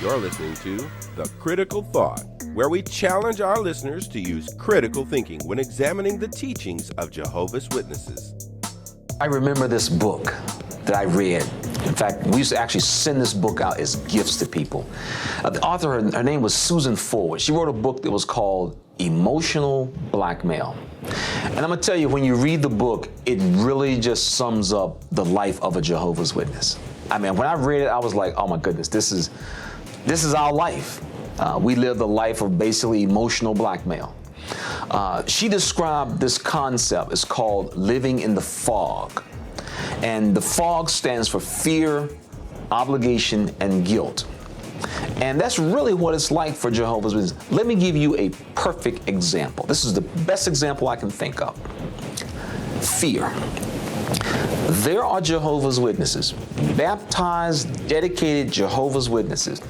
You're listening to The Critical Thought, where we challenge our listeners to use critical thinking when examining the teachings of Jehovah's Witnesses. I remember this book that I read. In fact, we used to actually send this book out as gifts to people. The author, her name was Susan Forward. She wrote a book that was called Emotional Blackmail. And I'm going to tell you, when you read the book, it really just sums up the life of a Jehovah's Witness. I mean, when I read it, I was like, oh my goodness, this is our life. We live the life of basically emotional blackmail. She described this concept as called living in the fog. And the fog stands for fear, obligation, and guilt. And that's really what it's like for Jehovah's Witnesses. Let me give you a perfect example. This is the best example I can think of. Fear. There are Jehovah's Witnesses, baptized, dedicated Jehovah's Witnesses,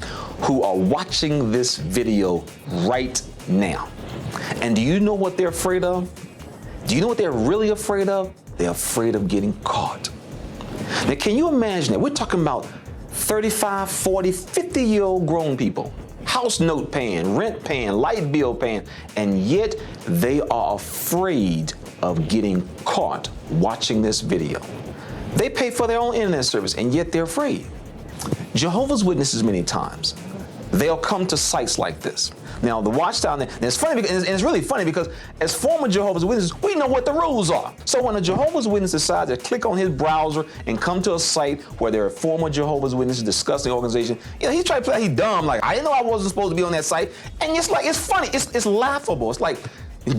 who are watching this video right now. And do you know what they're afraid of? Do you know what they're really afraid of? They're afraid of getting caught. Now, can you imagine that? We're talking about 35, 40, 50-year-old grown people, house note paying, rent paying, light bill paying, and yet they are afraid of getting caught watching this video. They pay for their own internet service, and yet they're afraid. Jehovah's Witnesses, many times, they'll come to sites like this. Now, the Watchtower, and it's funny, and it's really funny because as former Jehovah's Witnesses, we know what the rules are. So when a Jehovah's Witness decides to click on his browser and come to a site where there are former Jehovah's Witnesses discussing the organization, you know, he's trying to play, he's dumb, like, I didn't know I wasn't supposed to be on that site. And it's like, it's funny, it's laughable. It's like,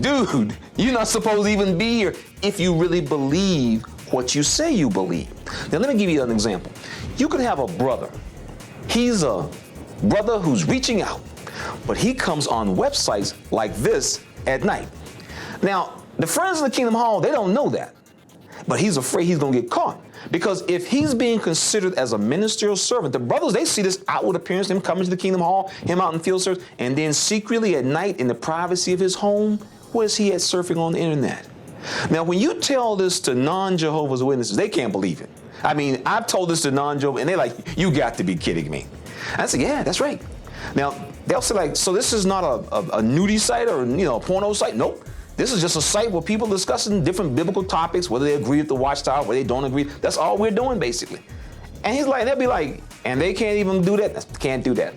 dude, you're not supposed to even be here if you really believe what you say you believe. Now, let me give you an example. You could have a brother. He's a brother who's reaching out, but he comes on websites like this at night. Now, the friends of the Kingdom Hall, they don't know that, but he's afraid he's going to get caught. Because if he's being considered as a ministerial servant, the brothers, they see this outward appearance, him coming to the Kingdom Hall, him out in field service, and then secretly at night in the privacy of his home, where is he at surfing on the internet? Now, when you tell this to non-Jehovah's Witnesses, they can't believe it. I mean, I've told this to non-Jehovah's, and they're like, you got to be kidding me. I said, yeah, that's right. Now, they'll say like, so this is not a nudie site or, you know, a porno site? Nope. This is just a site where people are discussing different biblical topics, whether they agree with the Watchtower, whether they don't agree. That's all we're doing, basically. And he's like, they'll be like, and they can't even do that? Can't do that.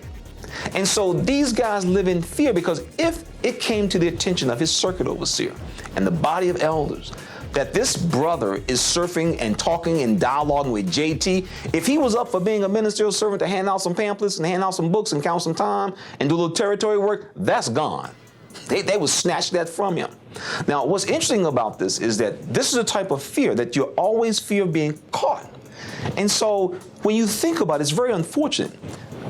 And so these guys live in fear because if it came to the attention of his circuit overseer and the body of elders that this brother is surfing and talking and dialoguing with JT, if he was up for being a ministerial servant to hand out some pamphlets and hand out some books and count some time and do a little territory work, that's gone. They would snatch that from him. Now, what's interesting about this is that this is a type of fear that you always fear of being caught. And so when you think about it, it's very unfortunate.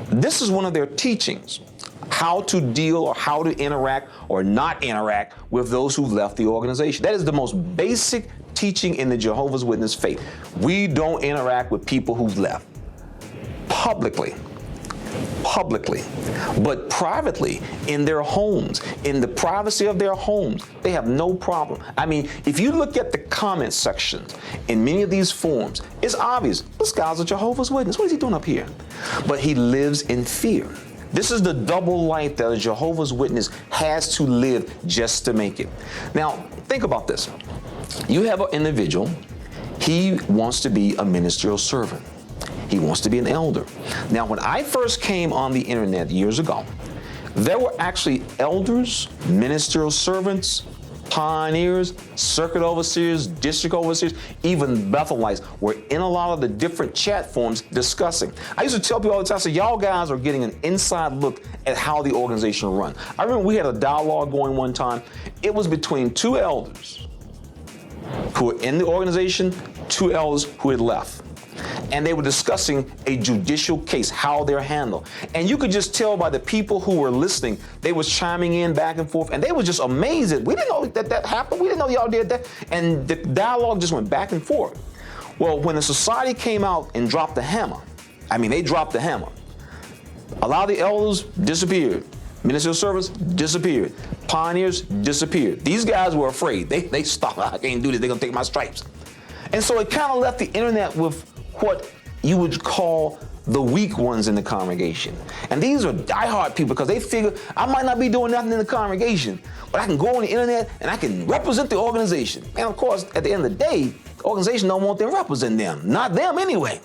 This is one of their teachings, how to deal or how to interact or not interact with those who left the organization. That is the most basic teaching in the Jehovah's Witness faith. We don't interact with people who've left publicly, but privately in their homes, in the privacy of their homes, they have no problem. I mean, if you look at the comment sections in many of these forums, it's obvious, this guy's a Jehovah's Witness. What is he doing up here? But he lives in fear. This is the double life that a Jehovah's Witness has to live just to make it. Now, think about this. You have an individual, he wants to be a ministerial servant. He wants to be an elder. Now, when I first came on the internet years ago, there were actually elders, ministerial servants, pioneers, circuit overseers, district overseers, even Bethelites were in a lot of the different chat forums discussing. I used to tell people all the time, I said, y'all guys are getting an inside look at how the organization runs. I remember we had a dialogue going one time. It was between two elders who were in the organization, two elders who had left. And they were discussing a judicial case, how they're handled. And you could just tell by the people who were listening, they was chiming in back and forth, and they were just amazed. We didn't know that happened. We didn't know y'all did that. And the dialogue just went back and forth. Well, when the society came out and dropped the hammer, I mean, they dropped the hammer. A lot of the elders disappeared. Ministerial servants disappeared. Pioneers disappeared. These guys were afraid. They stopped. I can't do this. They're going to take my stripes. And so it kind of left the internet with what you would call the weak ones in the congregation. And these are diehard people because they figure I might not be doing nothing in the congregation, but I can go on the internet and I can represent the organization. And of course, at the end of the day, the organization don't want them representing them, not them anyway.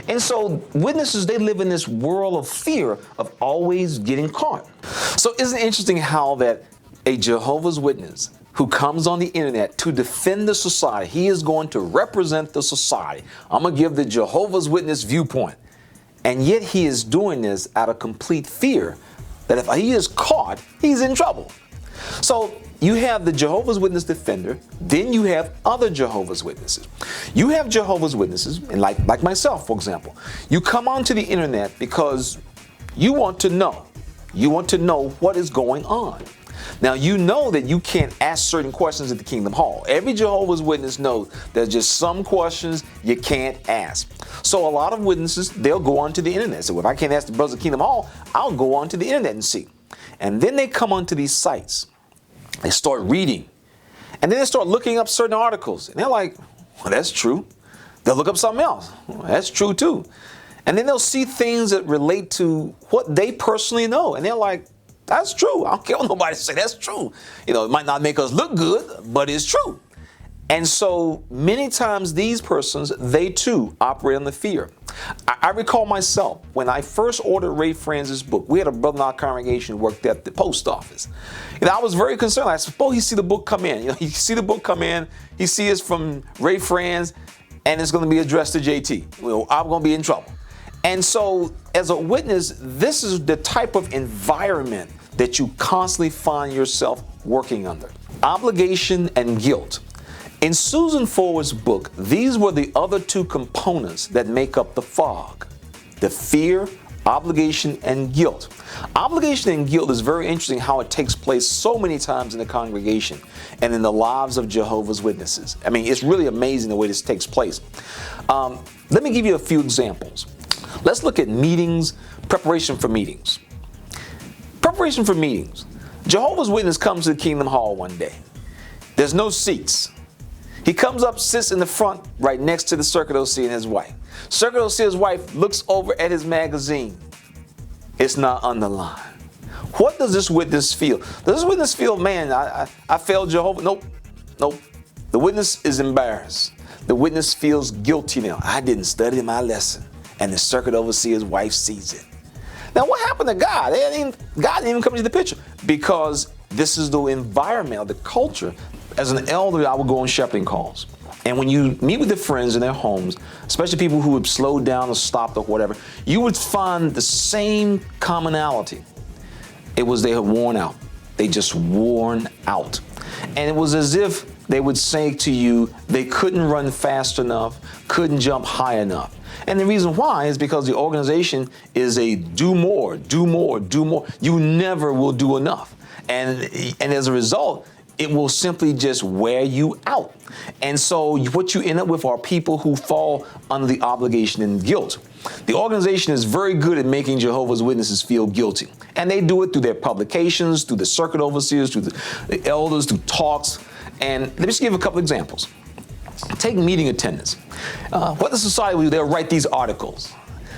And so witnesses, they live in this world of fear of always getting caught. So isn't it interesting how that a Jehovah's Witness who comes on the internet to defend the society, he is going to represent the society. I'm going to give the Jehovah's Witness viewpoint. And yet he is doing this out of complete fear that if he is caught, he's in trouble. So you have the Jehovah's Witness defender, then you have other Jehovah's Witnesses. You have Jehovah's Witnesses, and like myself, for example, you come onto the internet because you want to know. You want to know what is going on. Now, you know that you can't ask certain questions at the Kingdom Hall. Every Jehovah's Witness knows there's just some questions you can't ask. So a lot of witnesses, they'll go onto the internet. So if I can't ask the brothers at Kingdom Hall, I'll go onto the internet and see. And then they come onto these sites. They start reading. And then they start looking up certain articles. And they're like, well, that's true. They'll look up something else. Well, that's true too. And then they'll see things that relate to what they personally know. And they're like, that's true. I don't care what nobody say. That's true. You know, it might not make us look good, but it's true. And so many times these persons, they too operate under fear. I recall myself when I first ordered Ray Franz's book. We had a brother in our congregation who worked at the post office. You know, I was very concerned. I suppose he see the book come in. You know, he see the book come in. He see it's from Ray Franz, and it's going to be addressed to JT. Well, I'm going to be in trouble. And so as a witness, this is the type of environment that you constantly find yourself working under. Obligation and guilt. In Susan Forward's book, these were the other two components that make up the fog. The fear, obligation, and guilt. Obligation and guilt is very interesting how it takes place so many times in the congregation and in the lives of Jehovah's Witnesses. I mean, it's really amazing the way this takes place. Let me give you a few examples. Let's look at meetings, preparation for meetings. Preparation for meetings. Jehovah's Witness comes to the Kingdom Hall one day. There's no seats. He comes up, sits in the front right next to the Circuit OC and his wife. Circuit OC and his wife looks over at his magazine. It's not underlined. What does this witness feel? Does this witness feel, man, I failed Jehovah? Nope. The witness is embarrassed. The witness feels guilty now. I didn't study my lesson. And the circuit overseer's wife sees it. Now, what happened to God? God didn't even come into the picture because this is the environment, the culture. As an elder, I would go on shepherding calls. And when you meet with the friends in their homes, especially people who have slowed down or stopped or whatever, you would find the same commonality. It was they had worn out. They just worn out. And it was as if they would say to you, they couldn't run fast enough, couldn't jump high enough. And the reason why is because the organization is a do more, do more, do more. You never will do enough. And as a result, it will simply just wear you out. And so what you end up with are people who fall under the obligation and guilt. The organization is very good at making Jehovah's Witnesses feel guilty. And they do it through their publications, through the circuit overseers, through the elders, through talks. And let me just give a couple examples. Take meeting attendance. What the society will do, they'll write these articles.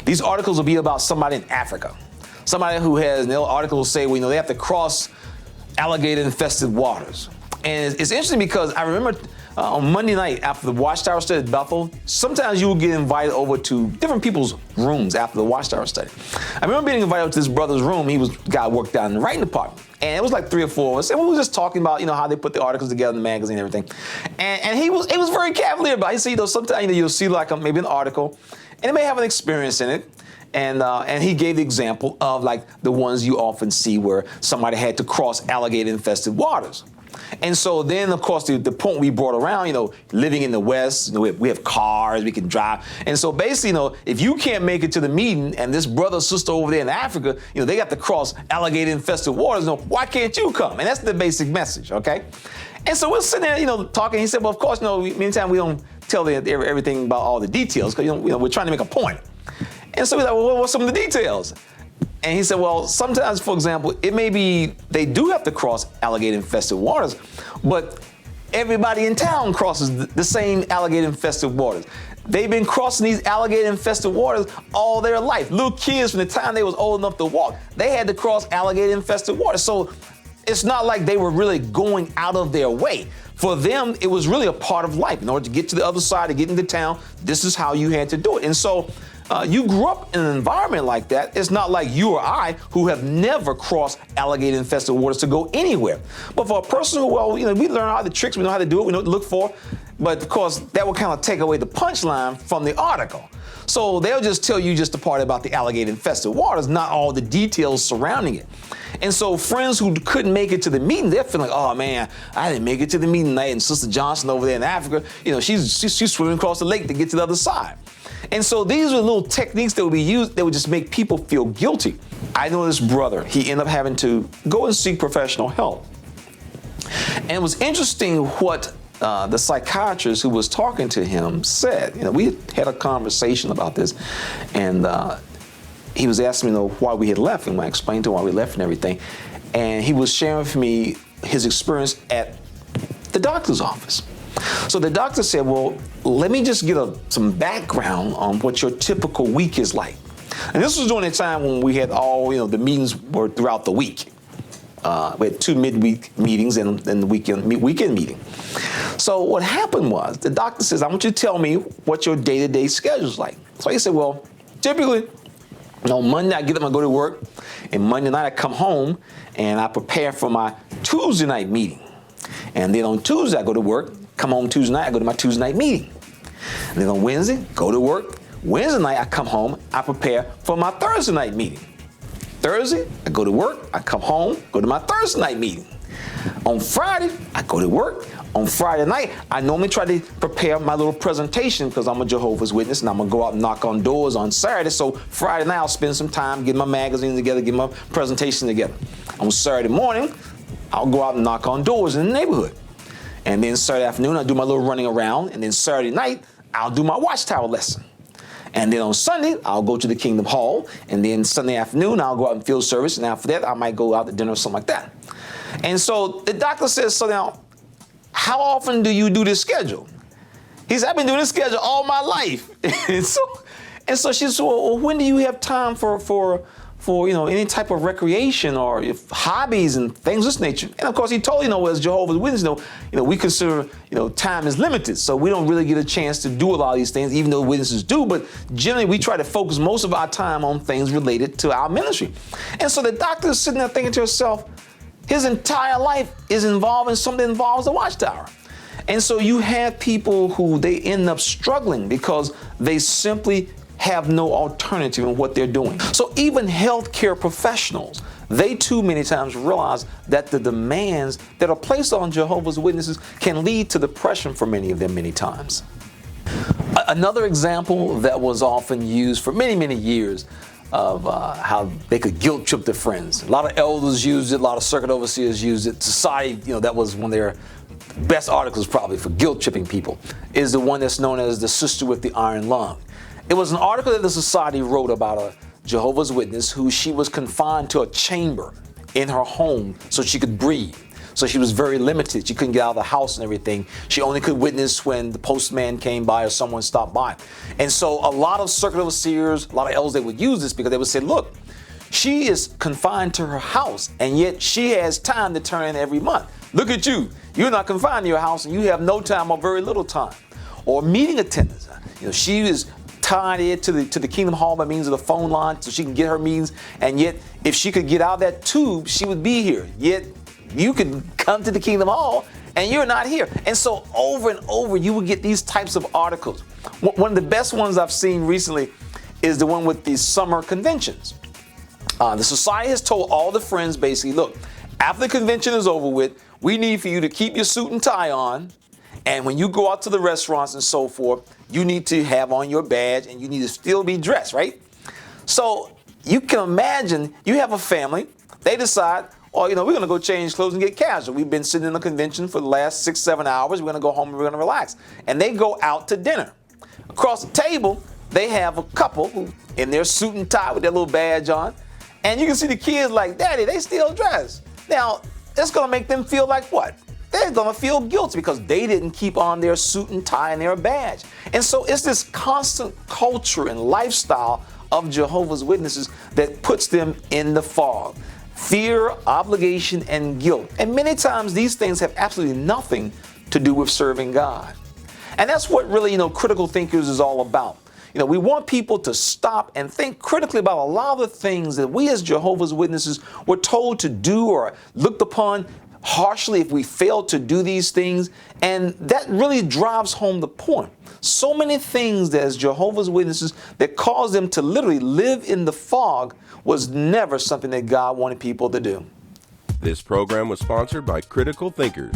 These articles will be about somebody in Africa. Somebody who has, and the article will say, well, you know, they have to cross alligator-infested waters. And it's interesting because I remember on Monday night after the Watchtower study at Bethel, sometimes you will get invited over to different people's rooms after the Watchtower study. I remember being invited to this brother's room. He was guy worked down in the writing department. And it was like 3 or 4 of us. And we were just talking about, you know, how they put the articles together in the magazine and everything. And he was very cavalier about it. He said, you know, sometimes you'll see like maybe an article and it may have an experience in it. And he gave the example of like the ones you often see where somebody had to cross alligator-infested waters. And so then, of course, the point we brought around, you know, living in the West, you know, we have cars, we can drive. And so basically, you know, if you can't make it to the meeting and this brother or sister over there in Africa, you know, they got to cross alligator-infested waters, you know, why can't you come? And that's the basic message, okay? And so we're sitting there, you know, talking. He said, well, of course, you know, many times we don't tell everything about all the details because, you know, we're trying to make a point. And so we're like, well, what's some of the details? And he said, well, sometimes, for example, it may be they do have to cross alligator-infested waters, but everybody in town crosses the same alligator-infested waters. they've been crossing these alligator-infested waters all their life. Little kids, from the time they was old enough to walk, they had to cross alligator-infested waters. So it's not like they were really going out of their way. For them, it was really a part of life. In order to get to the other side, to get into town, this is how you had to do it. And so you grew up in an environment like that. It's not like you or I, who have never crossed alligator-infested waters, to go anywhere. But for a person who, well, we learn all the tricks, we know how to do it, we know what to look for. But of course, that will kind of take away the punchline from the article. So they'll just tell you just the part about the alligator-infested waters, not all the details surrounding it. And so friends who couldn't make it to the meeting, they're feeling like, oh man, I didn't make it to the meeting tonight, and Sister Johnson over there in Africa, she's swimming across the lake to get to the other side. And so these are little techniques that would be used that would just make people feel guilty. I know this brother, he ended up having to go and seek professional help. And it was interesting what the psychiatrist who was talking to him said. We had a conversation about this, and he was asking me why we had left, and I explained to him why we left and everything. And he was sharing with me his experience at the doctor's office. So the doctor said, well, let me just get some background on what your typical week is like. And this was during the time when we had all, the meetings were throughout the week. We had 2 midweek meetings and the weekend meeting. So what happened was, the doctor says, I want you to tell me what your day-to-day schedule is like. So he said, well, typically, on Monday I get up and go to work, and Monday night I come home and I prepare for my Tuesday night meeting. And then on Tuesday I go to work, come home Tuesday night, I go to my Tuesday night meeting. And then on Wednesday, go to work. Wednesday night I come home, I prepare for my Thursday night meeting. Thursday, I go to work, I come home, go to my Thursday night meeting. On Friday, I go to work. On Friday night, I normally try to prepare my little presentation because I'm a Jehovah's Witness, and I'm going to go out and knock on doors on Saturday. So Friday night, I'll spend some time getting my magazine together, getting my presentation together. On Saturday morning, I'll go out and knock on doors in the neighborhood. And then Saturday afternoon, I'll do my little running around. And then Saturday night, I'll do my Watchtower lesson. And then on Sunday, I'll go to the Kingdom Hall. And then Sunday afternoon, I'll go out and field service. And after that, I might go out to dinner or something like that. And so the doctor says, so now, how often do you do this schedule? He said, I've been doing this schedule all my life. and so she said, well, when do you have time for any type of recreation or hobbies and things of this nature? And of course, he told as Jehovah's Witness, we consider time is limited, so we don't really get a chance to do a lot of these things, even though witnesses do. But generally, we try to focus most of our time on things related to our ministry. And so the doctor is sitting there thinking to herself, his entire life is involved in something that involves the Watchtower. And so you have people who they end up struggling because they simply have no alternative in what they're doing. So even healthcare professionals, they too many times realize that the demands that are placed on Jehovah's Witnesses can lead to depression for many of them many times. Another example that was often used for many, many years of how they could guilt trip their friends. A lot of elders used it, a lot of circuit overseers used it. Society, that was one of their best articles probably for guilt tripping people, is the one that's known as The Sister with the Iron Lung. It was an article that the Society wrote about a Jehovah's Witness who she was confined to a chamber in her home so she could breathe. So she was very limited. She couldn't get out of the house and everything. She only could witness when the postman came by or someone stopped by. And so a lot of circuit overseers, a lot of elders, they would use this because they would say, look, she is confined to her house, and yet she has time to turn in every month. Look at you. You're not confined to your house, and you have no time or very little time. Or meeting attendance. She is tied in to the Kingdom Hall by means of the phone line so she can get her meetings, and yet if she could get out of that tube, she would be here. Yet you could come to the Kingdom Hall and you're not here. And so over and over, you would get these types of articles. One of the best ones I've seen recently is the one with the summer conventions. The Society has told all the friends basically, look, after the convention is over with, we need for you to keep your suit and tie on. And when you go out to the restaurants and so forth, you need to have on your badge and you need to still be dressed, right? So you can imagine you have a family, they decide, we're going to go change clothes and get casual. We've been sitting in the convention for the last 6-7 hours. We're going to go home and we're going to relax. And they go out to dinner. Across the table, they have a couple who in their suit and tie with their little badge on. And you can see the kids like, Daddy, they still dress. Now, it's going to make them feel like what? they're going to feel guilty because they didn't keep on their suit and tie and their badge. And so it's this constant culture and lifestyle of Jehovah's Witnesses that puts them in the fog. Fear, obligation, and guilt. And many times these things have absolutely nothing to do with serving God. And that's what really, critical thinkers is all about. We want people to stop and think critically about a lot of the things that we as Jehovah's Witnesses were told to do or looked upon harshly if we failed to do these things. And that really drives home the point. So many things that as Jehovah's Witnesses that cause them to literally live in the fog was never something that God wanted people to do. This program was sponsored by Critical Thinkers.